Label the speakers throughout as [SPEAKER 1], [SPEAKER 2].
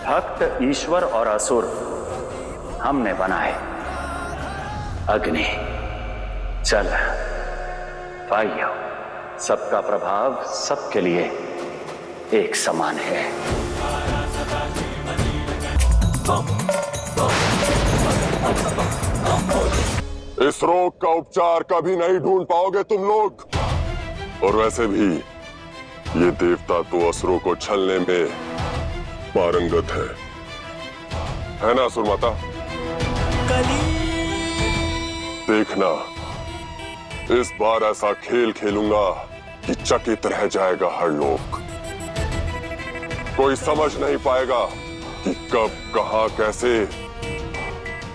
[SPEAKER 1] भक्त ईश्वर और असुर हमने बनाए। अग्नि, जल, वायु, सबका प्रभाव सबके लिए एक समान है।
[SPEAKER 2] इस रोग का उपचार कभी नहीं ढूंढ पाओगे तुम लोग। और वैसे भी ये देवता तो असुरों को छलने में पारंगत है ना असुर माता? देखना, इस बार ऐसा खेल खेलूंगा कि चकित रह जाएगा हर लोग। कोई समझ नहीं पाएगा कि कब, कहां, कैसे,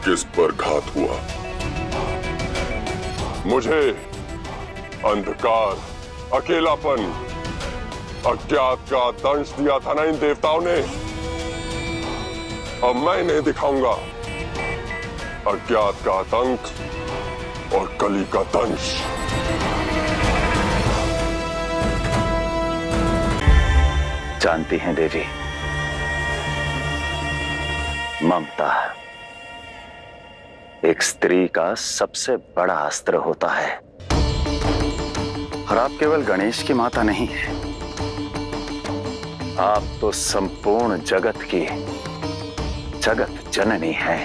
[SPEAKER 2] किस पर घात हुआ। मुझे अंधकार, अकेलापन, अज्ञात का दंश दिया था ना इन देवताओं ने। अब मैं इन्हें दिखाऊंगा अज्ञात का आतंक और कली का दंश।
[SPEAKER 1] जानती हैं देवी, ममता एक स्त्री का सबसे बड़ा अस्त्र होता है। और आप केवल गणेश की माता नहीं है, आप तो संपूर्ण जगत की जगत जननी है।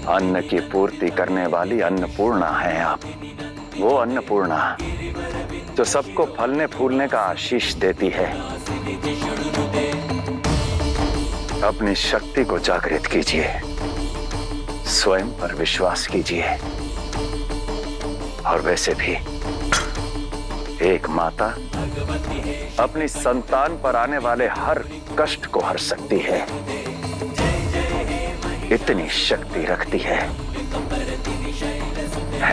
[SPEAKER 1] अन्न की पूर्ति करने वाली अन्नपूर्णा है आप। वो अन्नपूर्णा जो सबको फलने फूलने का आशीष देती है। अपनी शक्ति को जागृत कीजिए, स्वयं पर विश्वास कीजिए। और वैसे भी एक माता अपनी संतान पर आने वाले हर कष्ट को हर सकती है, इतनी शक्ति रखती है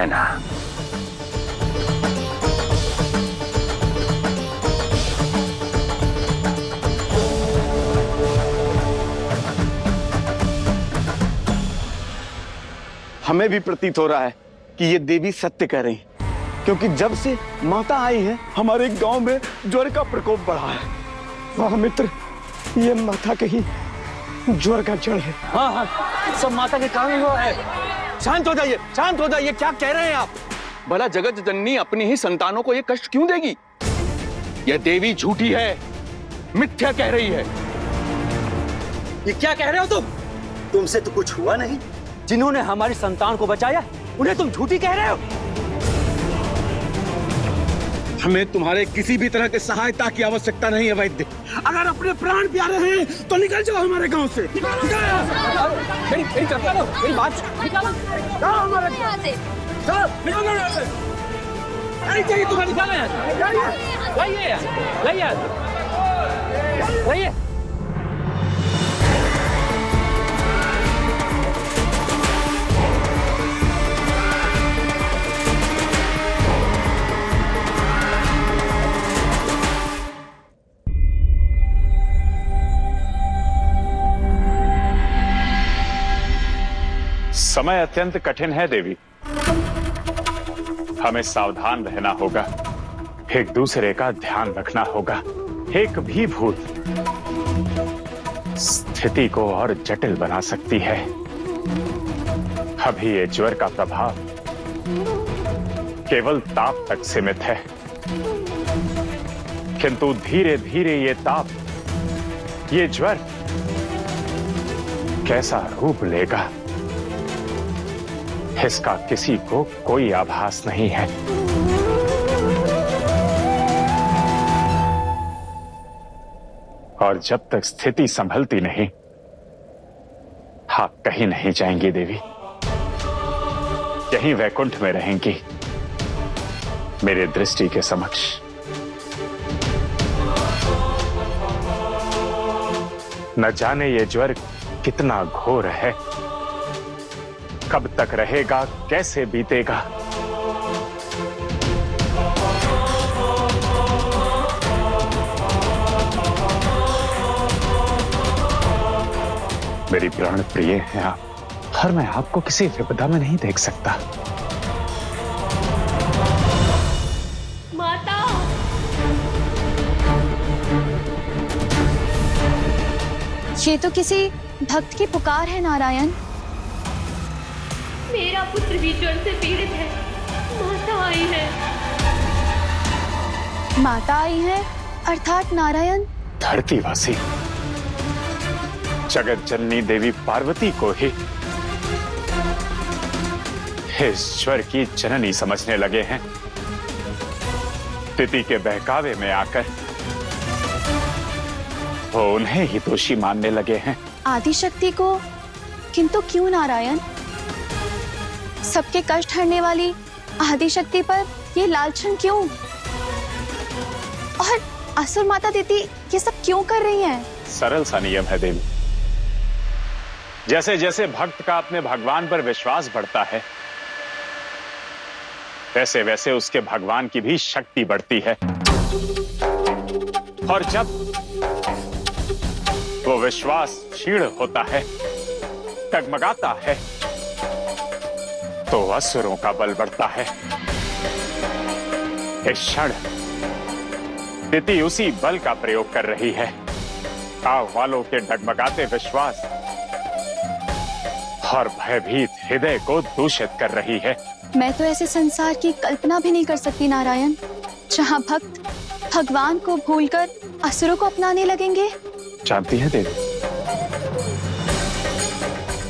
[SPEAKER 1] ना?
[SPEAKER 3] हमें भी प्रतीत हो रहा है कि ये देवी सत्य कह रही, क्योंकि जब से माता आई है हमारे गांव में ज्वर का प्रकोप बढ़ा है। वाह मित्र, ये माता के ही ज्वर का जड़ है।
[SPEAKER 4] हाँ हाँ, सब माता के कारण हुआ है। शांत हो जाइए, शांत हो जाइए। क्या कह रहे हैं आप? भला जगत जननी अपनी ही संतानों को ये कष्ट क्यों देगी? यह देवी झूठी है, मिथ्या कह रही है।
[SPEAKER 5] ये क्या कह रहे हो तुम? तुमसे तो कुछ हुआ नहीं। जिन्होंने हमारी संतान को बचाया उन्हें तुम झूठी कह रहे हो।
[SPEAKER 3] हमें तुम्हारे किसी भी तरह की सहायता की आवश्यकता नहीं है वैद्य। अगर अपने प्राण प्यारे हैं तो निकल जाओ हमारे गांव से।
[SPEAKER 4] मेरी बात निकालो हमारे गांव से। चलो निकलो यहाँ से। अरे चाहिए तुम्हें निकालो यहाँ से। लाइए लाइए लाइए।
[SPEAKER 6] समय अत्यंत कठिन है देवी, हमें सावधान रहना होगा, एक दूसरे का ध्यान रखना होगा। एक भी भूल स्थिति को और जटिल बना सकती है। अभी ये ज्वर का प्रभाव केवल ताप तक सीमित है, किंतु धीरे धीरे ये ताप, ये ज्वर कैसा रूप लेगा इसका किसी को कोई आभास नहीं है। और जब तक स्थिति संभलती नहीं, आप कहीं नहीं जाएंगी देवी, यहीं वैकुंठ में रहेंगी मेरे दृष्टि के समक्ष। न जाने ये ज्वर कितना घोर है, कब तक रहेगा, कैसे बीतेगा। मेरी प्राण प्रिय हैं आप, और मैं आपको किसी विपदा में नहीं देख सकता।
[SPEAKER 7] माता, ये तो किसी भक्त की पुकार है नारायण।
[SPEAKER 8] मेरा पुत्र भी ज्वर से पीड़ित है। माता आई है।
[SPEAKER 7] माता आई है अर्थात नारायण
[SPEAKER 6] धरतीवासी जगत जननी देवी पार्वती को ही इस ज्वर की जननी समझने लगे हैं। तिथि के बहकावे में आकर वो उन्हें ही दोषी मानने लगे हैं।
[SPEAKER 7] आदिशक्ति को, किंतु क्यों नारायण? सबके कष्ट हरने वाली आदिशक्ति पर ये लालछन क्यों? और असुर माता तिथि ये सब क्यों कर रही हैं?
[SPEAKER 6] सरल सा नियम है देवी। जैसे जैसे भक्त का अपने भगवान पर विश्वास बढ़ता है, वैसे वैसे उसके भगवान की भी शक्ति बढ़ती है। और जब वो विश्वास क्षीण होता है, डगमगाता है, तो असुरों का बल बढ़ता है। इस क्षण तिथि उसी बल का प्रयोग कर रही है। गांव वालों के डगमगाते विश्वास और भयभीत हृदय को दूषित कर रही है।
[SPEAKER 7] मैं तो ऐसे संसार की कल्पना भी नहीं कर सकती नारायण, जहाँ भक्त भगवान को भूलकर असुरों को अपनाने लगेंगे।
[SPEAKER 6] जानती है देवी,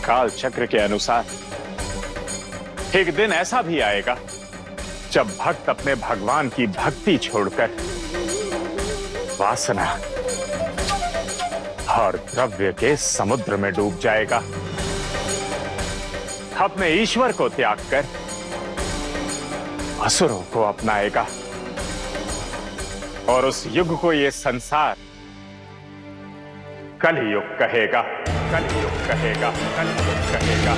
[SPEAKER 6] काल चक्र के अनुसार एक दिन ऐसा भी आएगा जब भक्त अपने भगवान की भक्ति छोड़कर वासना और द्रव्य के समुद्र में डूब जाएगा। अपने ईश्वर को त्याग कर असुरों को अपनाएगा और उस युग को ये संसार कलयुग कहेगा। कलयुग कहेगा। कलयुग कहेगा।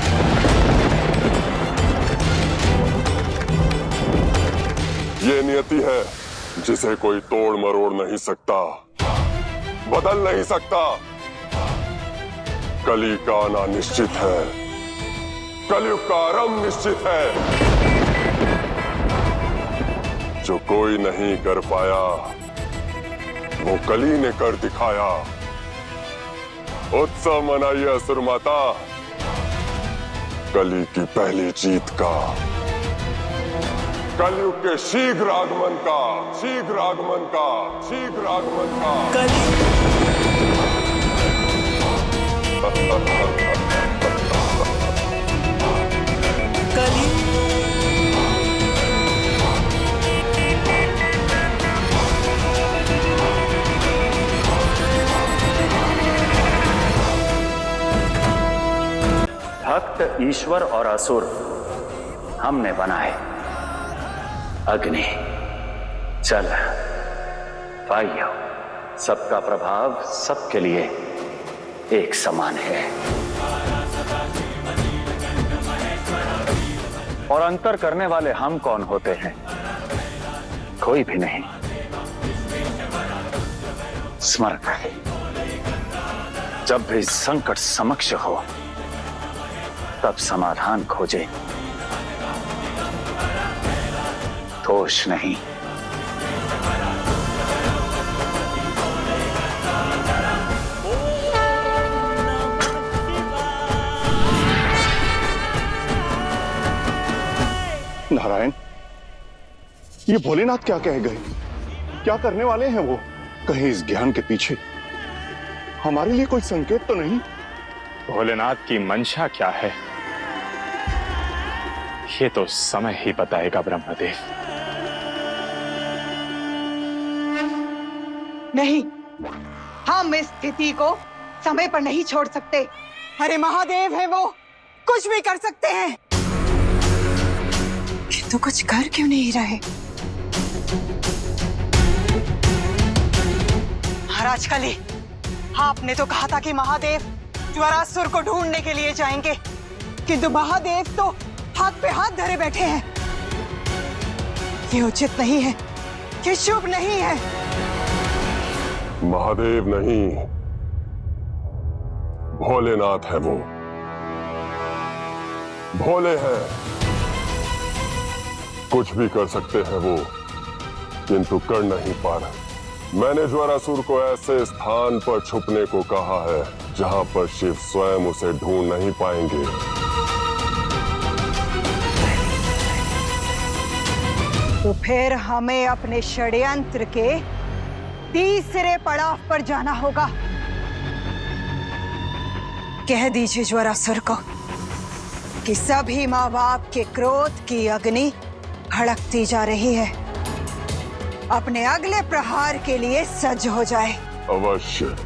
[SPEAKER 2] ये नियति है जिसे कोई तोड़ मरोड़ नहीं सकता, बदल नहीं सकता। कली का आना निश्चित है, कलयुग का आरंभ निश्चित है। जो कोई नहीं कर पाया वो कली ने कर दिखाया। उत्सव मनाइए असुर माता, कली की पहली जीत का, कलयुग के शीघ्र आगमन का, शीघ्र आगमन का, शीघ्र आगमन का।
[SPEAKER 1] भक्त, ईश्वर और असुर हमने बनाए। अग्नि, जल, वायु, सबका प्रभाव सबके लिए एक समान है। और अंतर करने वाले हम कौन होते हैं? कोई भी नहीं। स्मरण रहे, जब भी संकट समक्ष हो तब समाधान खोजे, दोष नहीं।
[SPEAKER 3] नारायण, ये भोलेनाथ क्या कह गए? क्या करने वाले हैं वो? कहीं इस ज्ञान के पीछे हमारे लिए कोई संकेत तो नहीं?
[SPEAKER 6] भोलेनाथ की मंशा क्या है, ये तो समय ही बताएगा ब्रह्मदेव।
[SPEAKER 9] नहीं, हम इस स्थिति को समय पर नहीं छोड़ सकते। अरे महादेव है वो, कुछ भी कर सकते हैं। तो कुछ कर क्यों नहीं रहे? महाराज कली, आपने तो कहा था कि महादेव ज्वरासुर को ढूंढने के लिए जाएंगे, किंतु महादेव तो हाथ पे हाथ धरे बैठे हैं। ये उचित नहीं है, ये शुभ नहीं है।
[SPEAKER 2] महादेव नहीं, भोलेनाथ है वो। भोले हैं, कुछ भी कर सकते हैं वो, किंतु कर नहीं पा रहे। मैंने ज्वरासुर को ऐसे स्थान पर छुपने को कहा है जहां पर शिव स्वयं उसे ढूंढ नहीं पाएंगे।
[SPEAKER 9] तो फिर हमें अपने षड्यंत्र के तीसरे पड़ाव पर जाना होगा। कह दीजिए ज्वरासुर को कि सभी माँ बाप के क्रोध की अग्नि भड़कती जा रही है, अपने अगले प्रहार के लिए सज्ज हो जाए।
[SPEAKER 2] अवश्य,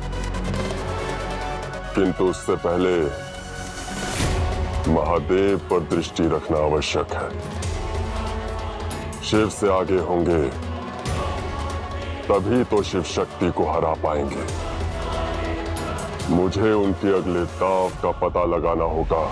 [SPEAKER 2] किंतु उससे पहले महादेव पर दृष्टि रखना आवश्यक है। शिव से आगे होंगे तभी तो शिव शक्ति को हरा पाएंगे। मुझे उनके अगले दांव का पता लगाना होगा।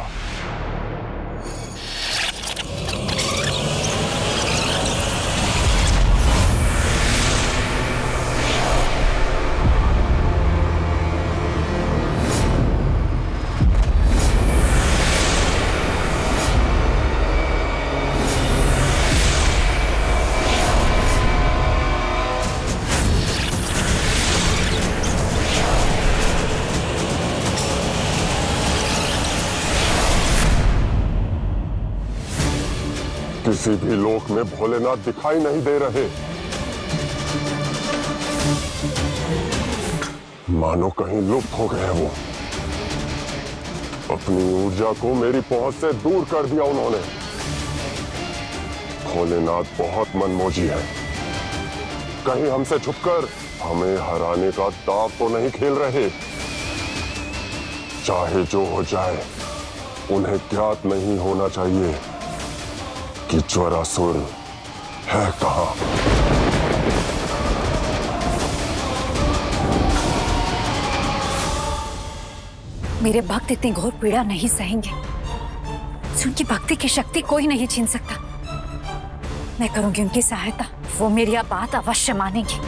[SPEAKER 2] किसी भी लोक में भोलेनाथ दिखाई नहीं दे रहे। मानो कहीं लुप्त हो गए वो। अपनी ऊर्जा को मेरी पहुंच से दूर कर दिया उन्होंने। भोलेनाथ बहुत मनमोजी है। कहीं हमसे छुपकर हमें हराने का दांव तो नहीं खेल रहे। चाहे जो हो जाए, उन्हें ज्ञात नहीं होना चाहिए कि ज्वरासुर है कहां।
[SPEAKER 10] मेरे भक्त इतनी घोर पीड़ा नहीं सहेंगे। उनकी भक्ति की शक्ति कोई नहीं छीन सकता। मैं करूंगी उनकी सहायता, वो मेरी अब बात अवश्य मानेगी।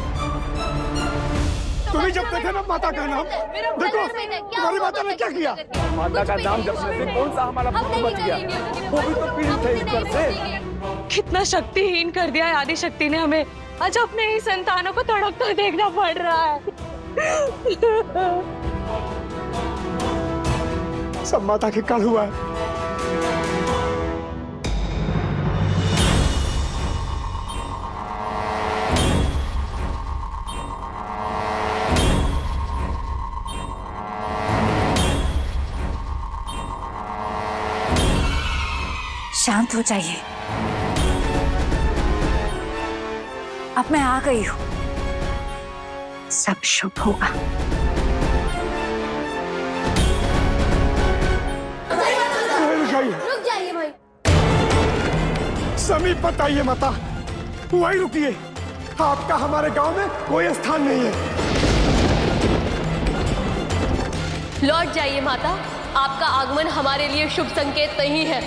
[SPEAKER 3] तुम्हें जब देखे ना माता का नाम, देखो तुम्हारी माता ने क्या किया। माता का नाम जपने से कौन सा हमारा पुत्र बच गया, वो भी तो पीड़ित है इस पर से।
[SPEAKER 8] कितना शक्तिहीन कर दिया है आदि शक्ति ने हमें। आज अपने ही संतानों को तड़पता देखना पड़ रहा है।
[SPEAKER 3] सब माता के काल हुआ है।
[SPEAKER 10] शांत हो जाइए। अब मैं आ गई हूं, सब शुभ होगा।
[SPEAKER 8] रुक जाइए भाई।
[SPEAKER 3] समीप बताइए माता, वही रुकिए। आपका हमारे गांव में कोई स्थान नहीं है।
[SPEAKER 8] लौट जाइए माता, आपका आगमन हमारे लिए शुभ संकेत नहीं है।